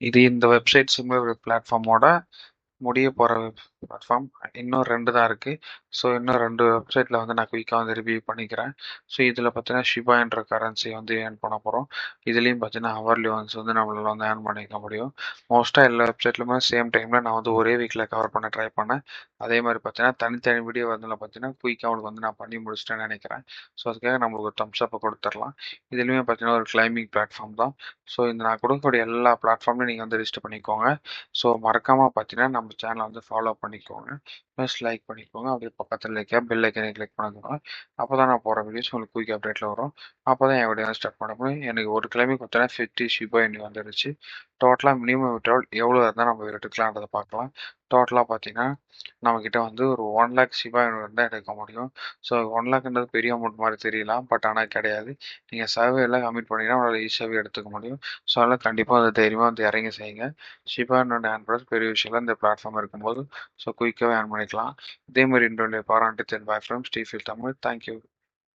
இது இந்த website similar பிளாட்ஃபார்மோட முடிய போற பிளாட்ஃபார்ம். இன்னும் 2 தான் இருக்கு. ஸோ இன்னும் 2 வெப்சைட்ல வந்து நான் குயிக்கா வந்து ரிவ்யூ பண்ணிக்கிறேன். ஸோ இதுல பார்த்தீங்கன்னா ஷிபா என்ற கரன்சி வந்து ஏர்ன் பண்ண போறோம். இதுலயும் பார்த்தீங்கன்னா ஹவர்லி ஒன்ஸ் வந்து நம்மளால வந்து ஏர்ன் பண்ணிக்க முடியும். மோஸ்ட்டா எல்லா வெப்சைட்லுமே சேம் டைம்ல நான் வந்து ஒரே வீக்ல கவர் பண்ண ட்ரை பண்ணேன். அதே மாதிரி பார்த்தீங்கன்னா தனித்தனி வீடியோ வந்து பார்த்தீங்கன்னா குயிக்கா உங்களுக்கு வந்து நான் பண்ணி முடிச்சிட்டேன்னு நினைக்கிறேன். ஸோ அதுக்காக நம்மளுக்கு ஒரு தம்ஸ் அப் கொடுத்துடலாம். இதுலயுமே பார்த்தீங்கன்னா ஒரு கிளைம்பிங் பிளாட்ஃபார்ம் தான். ஸோ இந்த நான் கொடுக்கக்கூடிய எல்லா பிளாட்ஃபார்ம்லையும் நீங்கள் வந்து ரிஜிஸ்டர் பண்ணிக்கோங்க. ஸோ மறக்காம பார்த்தீங்கன்னா நம்ம சேனலை வந்து ஃபாலோ பண்ணிக்கோங்க. ப்ளஸ் லைக் பண்ணிக்கோங்க. அப்படியே பக்கத்தில் இருக்க பெல் ஐக்கனை கிளிக் பண்ணிக்கோங்க. அப்போ தான் நான் போகிற வீடியோஸ் உங்களுக்கு குயிக் அப்டேட்டில் வரும். அப்போ தான் என் வீடியோ ஸ்டார்ட் பண்ண முடியும். எனக்கு ஒரு கிழமைக்கு பார்த்தீங்கன்னா 50 ஷிபா இன்னைக்கு வந்துடுச்சு. டோட்டலாக மினிமம் விட்ரால் எவ்வளோ இருந்தால் நம்ம எடுக்கலான்றதை பார்க்கலாம். டோட்டலாக பார்த்தீங்கன்னா நம்மக்கிட்ட வந்து ஒரு 1 லேக் ஷிபா இருந்தால் எடுக்க முடியும். ஸோ 1 லேக்ன்றது பெரிய அமௌண்ட் மாதிரி தெரியலாம். பட் ஆனால் கிடையாது. நீங்கள் சர்வே எல்லாம் கம்ப்ளீட் பண்ணிங்கன்னா உங்களால் ஈஸியாகவே எடுத்துக்க முடியும். ஸோ அதனால் கண்டிப்பாக அதை தைரியமாக வந்து இறங்கி செய்யுங்க. ஷிபா அண்ட் ஆண்ட்ராய்ட் பெரிய விஷயம் இல்லை. இந்த பிளாட்ஃபார்ம் இருக்கும்போது ஸோ குயிக்காகவே ஏர்ன் பண்ணிக்கலாம். இதே மாதிரி இன்னொரு பாராட்டு தென் bye from steeple Tamil. Thank you.